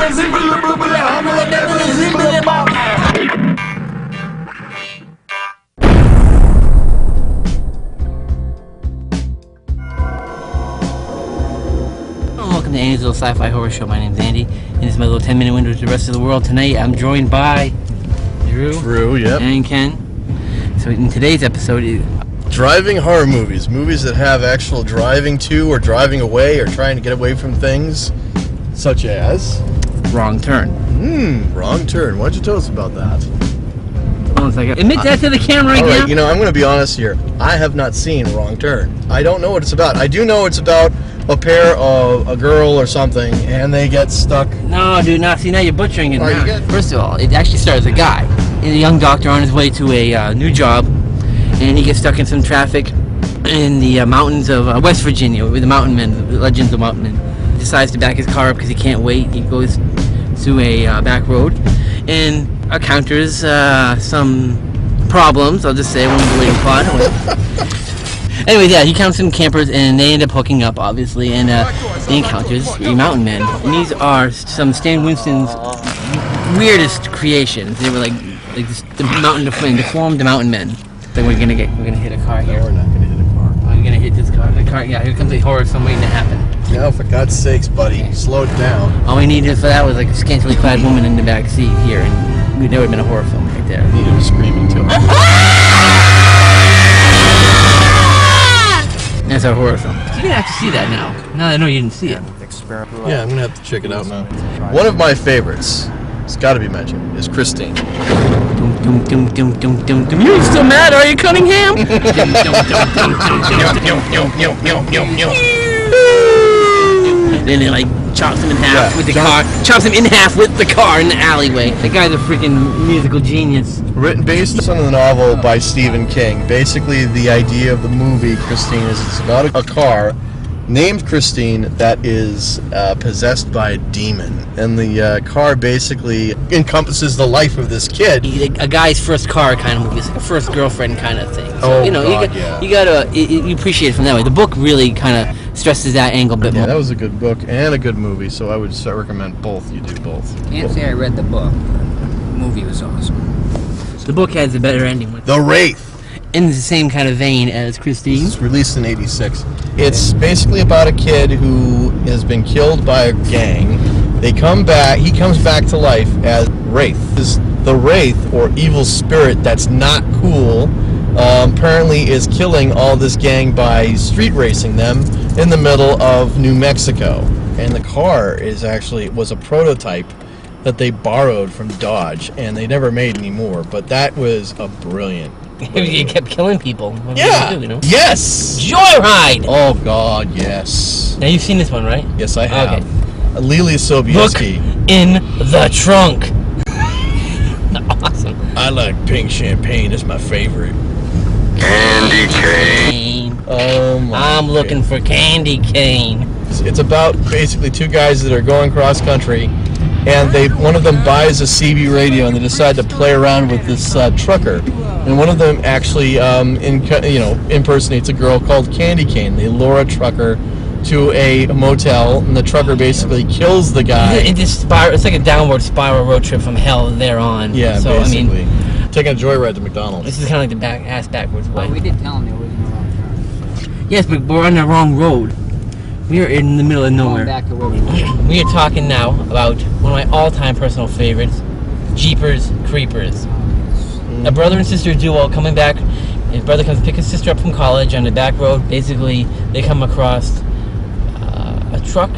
Welcome to Andy's Little Sci-Fi Horror Show. My name's Andy, and this is my little 10-minute window to the rest of the world. Tonight, I'm joined by Drew, yep, and Ken. So in today's episode, driving horror movies that have actual driving to or driving away or trying to get away from things, such as Wrong Turn. Wrong Turn. Why don't you tell us about that? Hold on a second. Admit that to the camera right now. All right, you know, I'm going to be honest here. I have not seen Wrong Turn. I don't know what it's about. I do know it's about a pair of a girl or something, and they get stuck. No, dude, now you're butchering it. Right, First of all, it actually stars a guy, a young doctor on his way to a new job, and he gets stuck in some traffic in the mountains of West Virginia with the mountain men, the legends of mountain men. He decides to back his car up because he can't wait. He goes to a back road and encounters some problems. I'll just say, I won't give away the plot. Anyways, yeah, he counts some campers, and they end up hooking up, obviously, and he encounters three mountain men. And these are some Stan Winston's weirdest creations. They were like the mountain deformed mountain men. Then we're gonna hit a car here. No, we're not going to hit a car. We're gonna hit this car. The car. Yeah, here comes a horror film waiting to happen. No, for God's sakes, buddy, slow it down. All we needed for that was like a scantily clad woman in the back seat here, and there would have been a horror film right there. Needed screaming too. That's our horror film. You can actually see that now. Now that I know you didn't see it. Yeah, I'm going to have to check it out now. One of my favorites, it's got to be mentioned, is Christine. You still mad, are you, Cunningham? Then they like chops him in half with the car. Chops him in half with the car in the alleyway. That guy's a freaking musical genius. Based on the novel by Stephen King. Basically, the idea of the movie Christine is it's about a car named Christine that is possessed by a demon, and the car basically encompasses the life of this kid. A guy's first car kind of movie. It's like a first girlfriend kind of thing. So, you gotta you appreciate it from that way. The book really kind of stresses that angle a bit more. Yeah, that was a good book and a good movie, so I would recommend both. You do both. Can't say I read the book. The movie was awesome. The book has a better ending. The Wraith. In the same kind of vein as Christine. It's released in '86. It's basically about a kid who has been killed by a gang. They come back. He comes back to life as Wraith. The Wraith, or evil spirit that's not cool, apparently is killing all this gang by street racing them in the middle of New Mexico. And the car was a prototype that they borrowed from Dodge, and they never made any more. But that was a brilliant. You kept killing people. What Yeah. do, you know? Yes. Joyride. Oh God, yes. Now you've seen this one, right? Yes, I have. Okay. Lily Sobieski. Look in the trunk. Awesome. I like pink champagne. It's my favorite. Candy cane. Oh my. I'm looking for candy cane. It's about basically two guys that are going cross country, and one of them buys a CB radio, and they decide to play around with this trucker. And one of them actually impersonates a girl called Candy Cane. They lure a trucker to a motel, and the trucker basically kills the guy. It's like a downward spiral road trip from hell there on. Yeah, so basically. I mean, taking a joyride to McDonald's. This is kind of like the backwards way. Well, we did tell him there was no wrong turn. Yes, but we're on the wrong road. We are in the middle of nowhere. Going back to where we were. We are talking now about one of my all-time personal favorites, Jeepers Creepers. A brother and sister duo coming back. His brother comes to pick his sister up from college on the back road. Basically, they come across a truck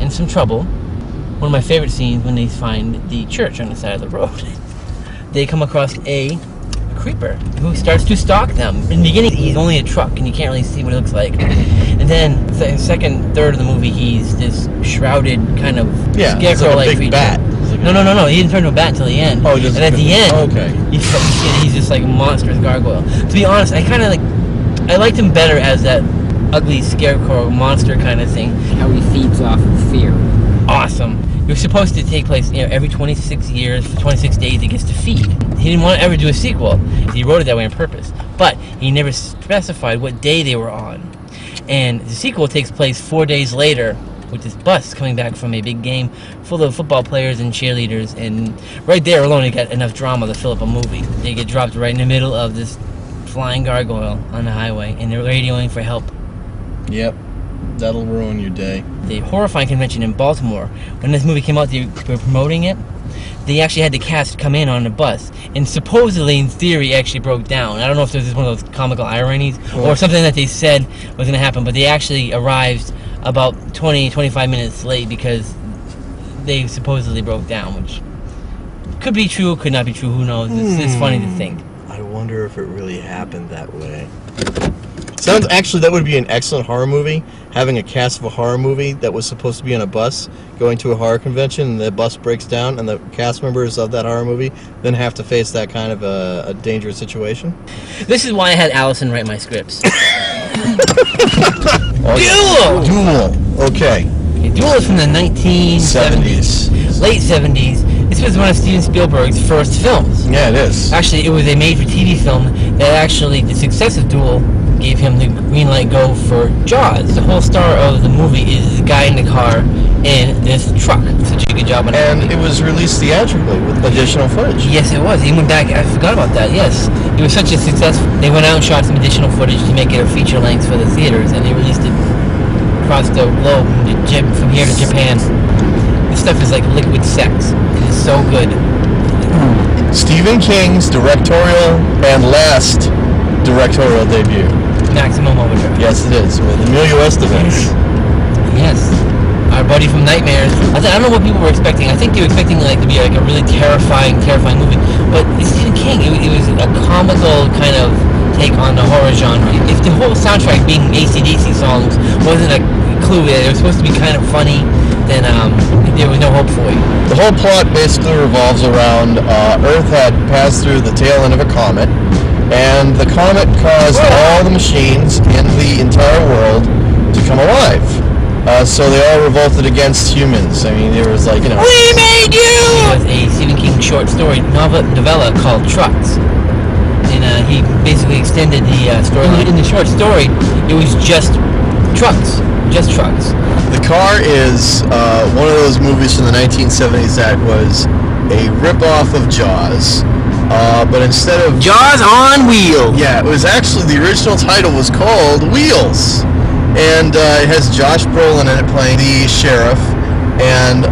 in some trouble. One of my favorite scenes when they find the church on the side of the road. They come across a creeper who starts to stalk them. In the beginning, he's only a truck, and you can't really see what it looks like. And then, the second third of the movie, he's this shrouded kind of scarecrow-like big creature. bat. No. He didn't turn into a bat until the end. Oh, just and at the end, okay. he's just like a monstrous gargoyle. To be honest, I liked him better as that ugly scarecrow monster kind of thing. How he feeds off of fear. Awesome. It was supposed to take place, every 26 years, for 26 days it gets to feed. He didn't want to ever do a sequel. He wrote it that way on purpose. But he never specified what day they were on. And the sequel takes place 4 days later, with this bus coming back from a big game full of football players and cheerleaders, and right there alone you got enough drama to fill up a movie. They get dropped right in the middle of this flying gargoyle on the highway, and they're radioing for help. Yep. That'll ruin your day. The horrifying convention in Baltimore, when this movie came out, they were promoting it. They actually had the cast come in on the bus, and supposedly, in theory, actually broke down. I don't know if this is one of those comical ironies or something that they said was going to happen, but they actually arrived about 25 minutes late because they supposedly broke down, which could be true, could not be true, who knows. It's funny to think. I wonder if it really happened that way. Actually, that would be an excellent horror movie. Having a cast of a horror movie that was supposed to be on a bus going to a horror convention, and the bus breaks down, and the cast members of that horror movie then have to face that kind of a dangerous situation. This is why I had Allison write my scripts. Duel! Okay. Duel is from the 1970s. Late 70s. This was one of Steven Spielberg's first films. Yeah, it is. Actually, it was a made-for-TV film that actually, the success of Duel gave him the green light go for Jaws. The whole star of the movie is the guy in the car in this truck. Such a good job on it. And it was released theatrically with additional footage. Yes, it was. He went back. I forgot about that. Yes, it was such a success. They went out and shot some additional footage to make it a feature length for the theaters, and they released it across the globe from here to Japan. This stuff is like liquid sex. It is so good. Stephen King's directorial and last directorial debut. Maximum Overdrive. Yes, it is, with Emilio Estevez. Yes. Our buddy from Nightmares. I don't know what people were expecting. I think they were expecting like to be like a really terrifying movie. But it's Stephen King. It was a comical kind of take on the horror genre. If the whole soundtrack being AC/DC songs wasn't a clue that it was supposed to be kind of funny, then there was no hope for you. The whole plot basically revolves around Earth had passed through the tail end of a comet, and the comet caused all the machines in the entire world to come alive. So they all revolted against humans. I mean, there was like, We made you! It was a Stephen King short story novella called Trucks. And he basically extended the storyline. In the short story, it was just trucks. Just trucks. The car is one of those movies from the 1970s that was a rip-off of Jaws. But instead of Jaws on Wheels. Yeah, it was actually, the original title was called Wheels. And it has Josh Brolin in it playing the sheriff. And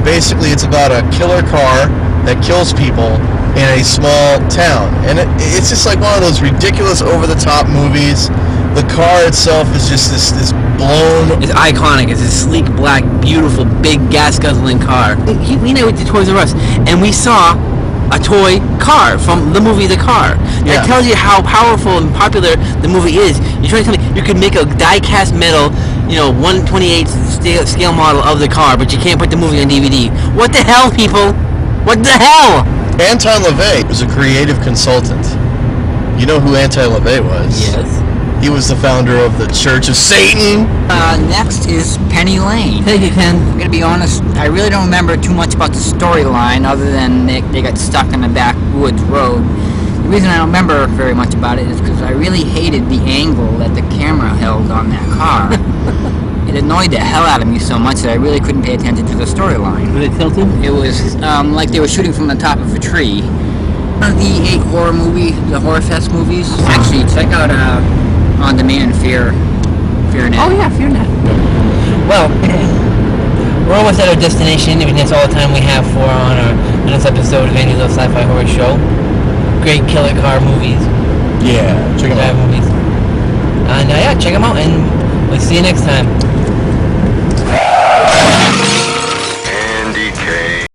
basically it's about a killer car that kills people in a small town. And it's just like one of those ridiculous over-the-top movies. The car itself is just this blown... It's iconic. It's a sleek, black, beautiful, big, gas-guzzling car. We went to Toys R Us, and we saw a toy car from the movie The Car. Yeah. That tells you how powerful and popular the movie is. You're trying to tell me you could make a die-cast metal, 1/28 scale model of the car, but you can't put the movie on DVD. What the hell, people? What the hell? Anton LaVey was a creative consultant. You know who Anton LaVey was? Yes. He was the founder of the Church of Satan. Next is Penny Lane. Thank you, Ken. I'm gonna be honest, I really don't remember too much about the storyline other than they got stuck in the backwoods road. The reason I don't remember very much about it is because I really hated the angle that the camera held on that car. It annoyed the hell out of me so much that I really couldn't pay attention to the storyline. Was it tilted? It was like they were shooting from the top of a tree. One of the 8 horror movie, the Horror Fest movies. Actually, check out On Demand FearNet. Oh yeah, FearNet. Well, we're almost at our destination. I mean, that's all the time we have on this episode of Andy Loves Sci-Fi Horror Show. Great killer car movies. Yeah, check him out. Movies. And yeah, check them out, and we'll see you next time.